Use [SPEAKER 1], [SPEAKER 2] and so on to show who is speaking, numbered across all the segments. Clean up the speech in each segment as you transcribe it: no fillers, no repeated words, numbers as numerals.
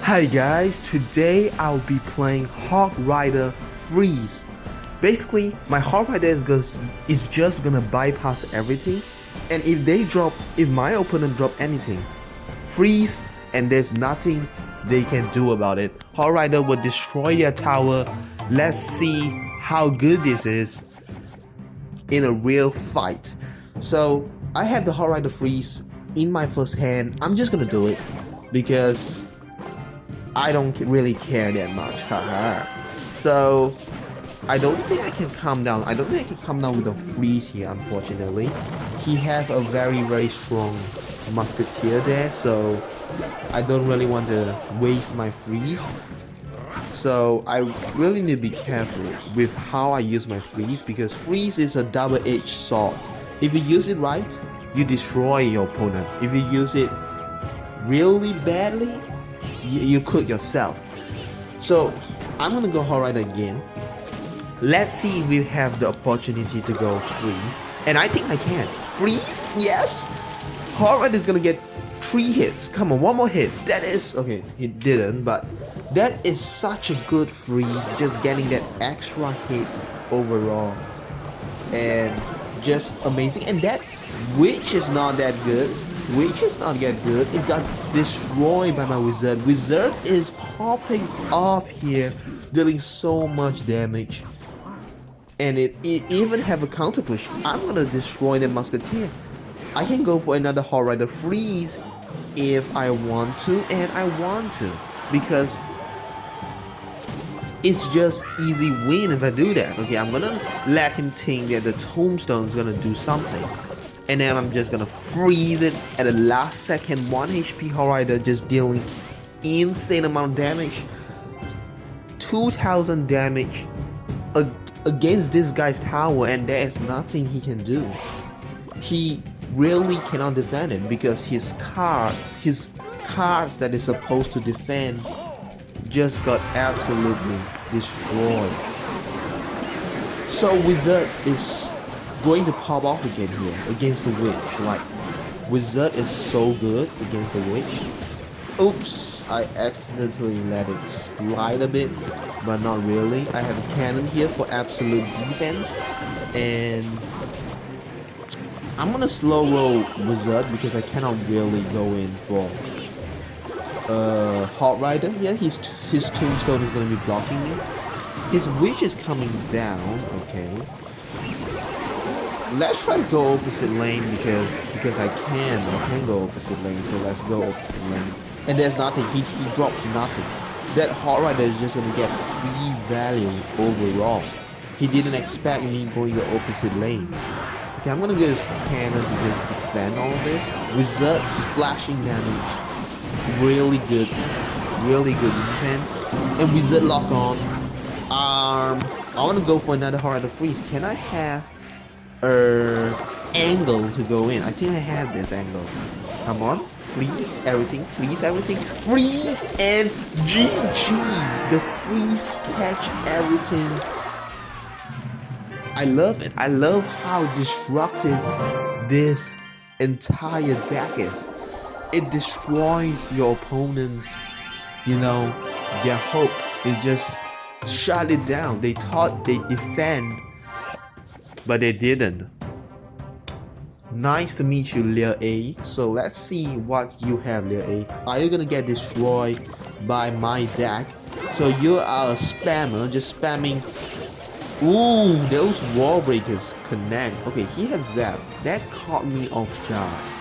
[SPEAKER 1] Hi guys, today I'll be playing Hog Rider Freeze. Basically, my Hog Rider is just gonna bypass everything, and if my opponent drop anything, freeze, and there's nothing they can do about it. Hog Rider will destroy their tower. Let's see how good this is in a real fight. So I have the Hog Rider Freeze in my first hand. I'm just gonna do it because I don't really care that much, haha. So I don't think I can come down. I don't think I can come down with a freeze here, unfortunately. He has a very strong musketeer there, so I don't really want to waste my freeze. So I really need to be careful with how I use my freeze, because freeze is a double-edged sword. If you use it right, you destroy your opponent. If you use it really badly, you cook yourself. So I'm gonna go Hog Rider again. Let's see if we have the opportunity to go freeze, and I think I can. Freeze, yes. Hog Rider is gonna get 3 hits. Come on, one more hit. That is okay. He didn't, but that is such a good freeze. Just getting that extra hit overall, and just amazing. And that witch is not that good. Which is not that good. It got destroyed by my wizard. Wizard is popping off here, dealing so much damage, and it even have a counter push. I'm gonna destroy the musketeer. I can go for another Hog Rider Freeze if I want to, and I want to because it's just easy win if I do that. Okay, I'm gonna let him think that the tombstone is gonna do something, and then I'm just gonna freeze it at the last second. 1 HP Hog Rider just dealing insane amount of damage. 2000 damage against this guy's tower, and there is nothing he can do. He really cannot defend it because his cards that is supposed to defend just got absolutely destroyed. So Wizard is going to pop off again here against the witch. Like, Wizard is so good against the witch. Oops, I accidentally let it slide a bit, but not really. I have a cannon here for absolute defense, and I'm gonna slow roll Wizard because I cannot really go in for Hog Rider. Yeah, his tombstone is gonna be blocking me. His witch is coming down. Okay, let's try to go opposite lane because I can go opposite lane. So let's go opposite lane. And there's nothing. He drops nothing. That Hog Rider is just gonna get free value overall. He didn't expect me going the opposite lane. Okay, I'm gonna use cannon to just defend all this. Wizard splashing damage, really good defense. And Wizard lock on. I wanna go for another Hog Rider Freeze. Can I have angle to go in? I think I have this angle. Come on, freeze everything, freeze everything, freeze, and GG. The freeze catch everything. I love it. I love how destructive this entire deck is. It destroys your opponents, their hope. It just shut it down. They thought they defend, but they didn't. Nice to meet you, Lil A. So let's see what you have, Lil A. Are you gonna get destroyed by my deck? So you are a spammer, just spamming. Ooh, those wall breakers connect. Okay, he has Zap. That caught me off guard.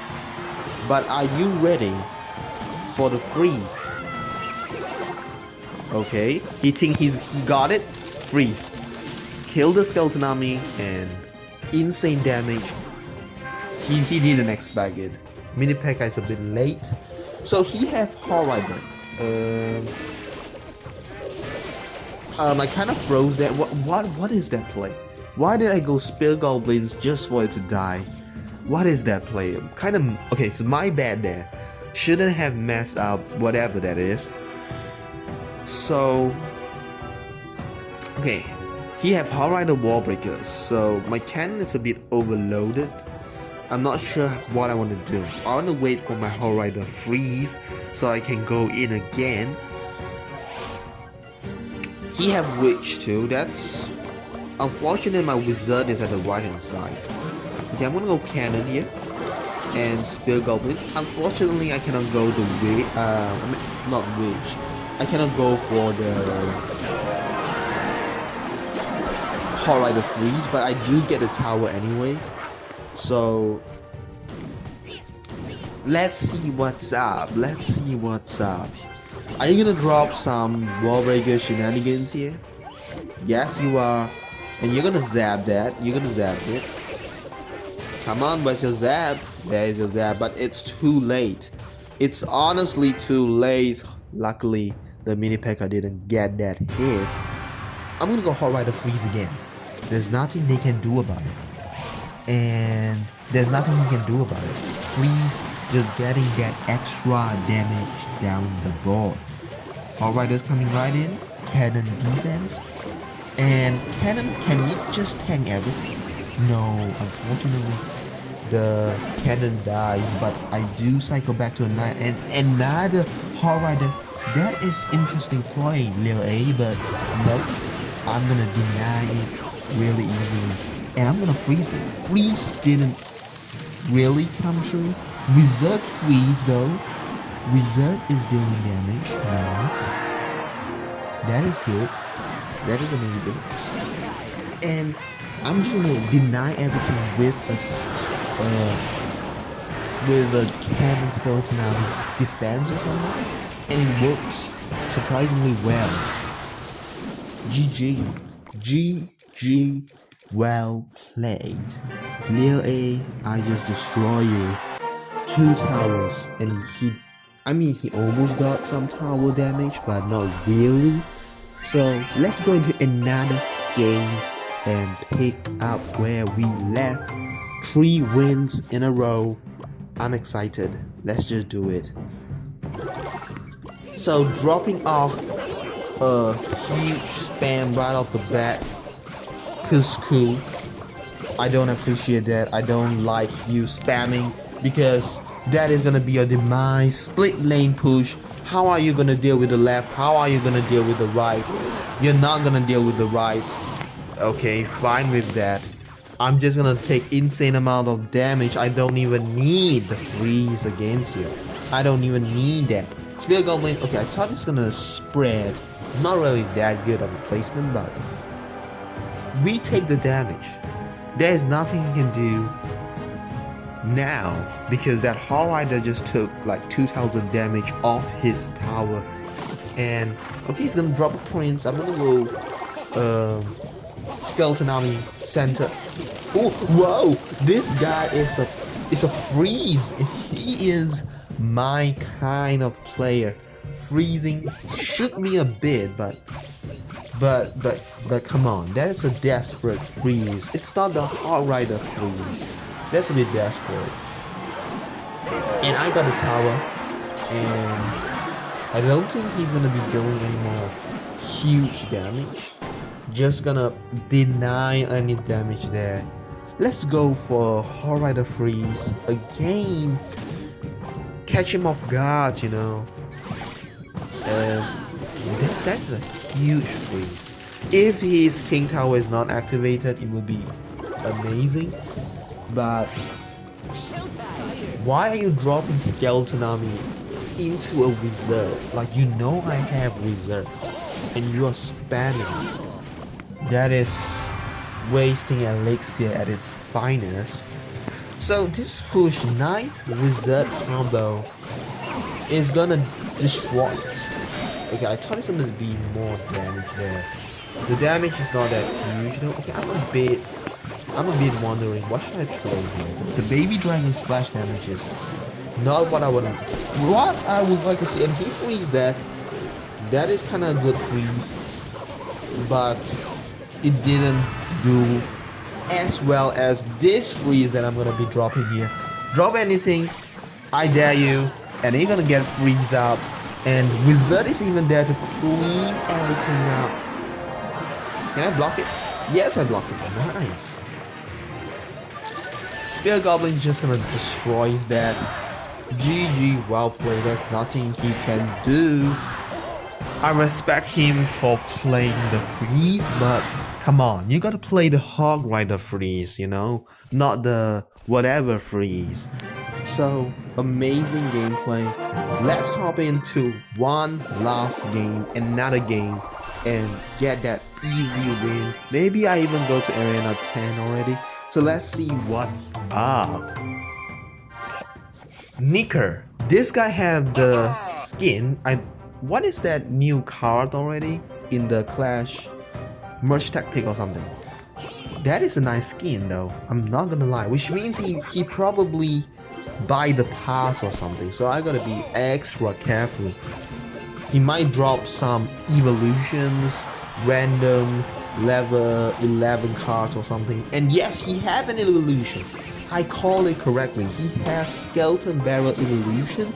[SPEAKER 1] But are you ready for the freeze? Okay, he think he got it. Freeze. Kill the skeleton army and insane damage. He didn't expect it. Mini P.E.K.K.A is a bit late. So he have Hog Rider. I kind of froze that. What is that play? Why did I go Spear Goblins just for it to die? What is that play? Kind of okay. It's my bad there. Shouldn't have messed up whatever that is. So okay, he have Hog Rider Wall Breakers. So my cannon is a bit overloaded. I'm not sure what I want to do. I want to wait for my Hog Rider Freeze so I can go in again. He have Witch too. That's unfortunate. My Wizard is at the right hand side. Okay, I'm gonna go Cannon here and Spear Goblin. Unfortunately, I cannot go the Witch. I mean, not Witch. I cannot go for the Hog Rider Freeze, but I do get a tower anyway. So let's see what's up. Let's see what's up. Are you gonna drop some Wall Breaker shenanigans here? Yes, you are. And you're gonna zap that. You're gonna zap it. Come on, where's your zap? There is your zap, but it's too late. It's honestly too late. Luckily, the mini P.E.K.K.A didn't get that hit. I'm gonna go Hog Rider Freeze again. There's nothing they can do about it. And there's nothing he can do about it. Freeze just getting that extra damage down the board. Hog Rider's coming right in. Cannon defense. And Cannon, can you just tank everything? No, unfortunately, the Cannon dies, but I do cycle back to another Hog Rider. That is interesting play, Lil A, but nope. I'm gonna deny it really easily. And I'm gonna freeze this. Freeze didn't really come true. Wizard freeze though. Wizard is dealing damage. Nice. That is good. That is amazing. And I'm just gonna deny everything with a Cannon Skeleton Army defense or something. And it works surprisingly well. GG. GG. Well played. Lil A, I just destroy you. 2 towers, and he almost got some tower damage, but not really. So let's go into another game and pick up where we left. 3 wins in a row. I'm excited. Let's just do it. So dropping off a huge spam right off the bat. Cool. I don't appreciate that. I don't like you spamming, because that is gonna be your demise. Split lane push. How are you gonna deal with the left? How are you gonna deal with the right? You're not gonna deal with the right. Okay, fine with that. I'm just gonna take insane amount of damage. I don't even need the freeze against you. I don't even need that. Spear Goblin. Okay, I thought it's gonna spread. Not really that good of a placement, but we take the damage. There is nothing he can do now, because that Hog Rider just took like 2,000 damage off his tower. And okay, he's gonna drop a prince. I'm gonna go Skeleton Army center. Oh, whoa! This guy is a freeze. He is my kind of player. Freezing shook me a bit, but come on, that's a desperate freeze. It's not the Hog Rider freeze. That's a bit desperate. And I got a tower, and I don't think he's gonna be dealing any more huge damage. Just gonna deny any damage there. Let's go for Hog Rider Freeze again. Catch him off guard, you know. That's a huge freeze. If his King Tower is not activated, it would be amazing. But why are you dropping Skeleton Army into a Wizard? Like, you know I have Wizard, and you are spamming. That is wasting elixir at its finest. So this push Knight Wizard combo is gonna destroy it. Okay, I thought it's gonna be more damage there. The damage is not that huge though. Okay, I'm a bit wondering, what should I play here? The baby dragon splash damage is not what I would like to see, and he frees that. That is kinda a good freeze, but it didn't do as well as this freeze that I'm gonna be dropping here. Drop anything, I dare you, and you're gonna get freeze up. And Wizard is even there to clean everything up. Can I block it? Yes, I block it. Nice. Spear Goblin just gonna destroy that. GG, well played. There's nothing he can do. I respect him for playing the freeze, but come on, you gotta play the Hog Rider freeze, you know? Not the whatever freeze. So, amazing gameplay. Let's hop into one last game, another game, and get that easy win. Maybe I even go to Arena 10 already. So let's see what's up. Nicker. This guy have the skin. What is that new card already in the Clash merch tactic or something? That is a nice skin though. I'm not gonna lie. Which means he probably buy the pass or something. So I gotta be extra careful. He might drop some evolutions, random level 11 cards or something. And yes, he have an evolution. I call it correctly. He have Skeleton Barrel evolution.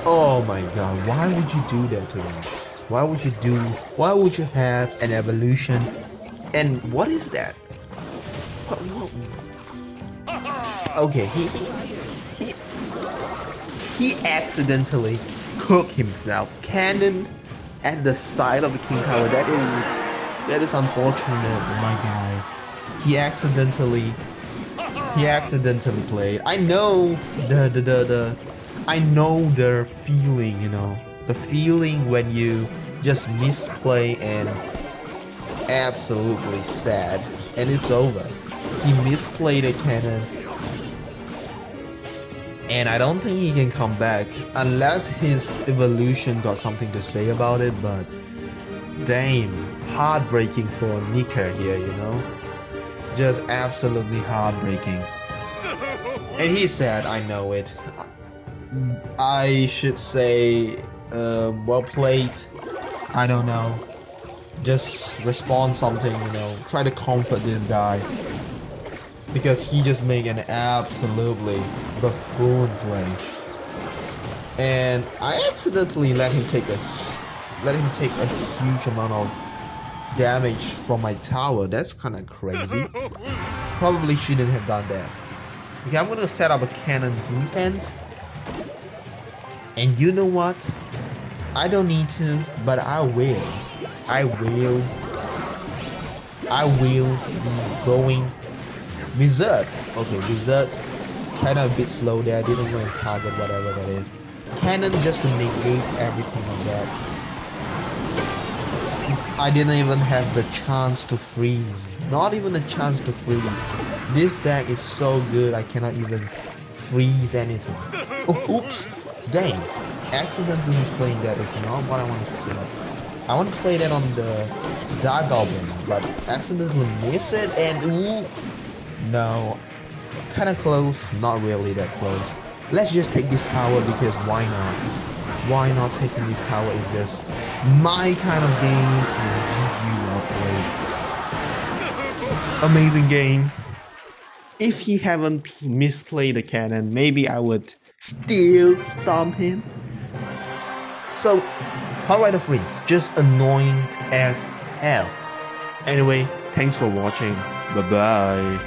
[SPEAKER 1] Oh my god, why would you do that to me? Why would you have an evolution? And what is that? What? Okay, he accidentally cooked himself. Cannon at the side of the King Tower. That is unfortunate, my guy. He accidentally played. I know the feeling, you know, the feeling when you just misplay and absolutely sad, and it's over. He misplayed a cannon, and I don't think he can come back unless his evolution got something to say about it. But damn, heartbreaking for Nicker here, you know, just absolutely heartbreaking. And he said, I know it. I should say, well played. I don't know. Just respond something, you know. Try to comfort this guy. Because he just made an absolutely buffoon play. And I accidentally let him take a huge amount of damage from my tower. That's kind of crazy. Probably shouldn't have done that. Okay, I'm gonna set up a cannon defense. And you know what? I don't need to, but I will. I will be going Wizard. Okay, Wizard. Kinda a bit slow there. I didn't want to target whatever that is. Cannon just to negate everything on that. I didn't even have the chance to freeze. Not even a chance to freeze. This deck is so good I cannot even freeze anything. Oh, oops. Dang. Accidentally playing that is not what I want to see. I want to play that on the Dark Goblin, but accidentally miss it and ooh. No. Kinda close, not really that close. Let's just take this tower because why not? Why not taking this tower is just my kind of game, and GG, well played. Amazing game. If he haven't misplayed the cannon, maybe I would still stomp him. So, Hog Rider Freeze, just annoying as hell. Anyway, thanks for watching. Bye bye.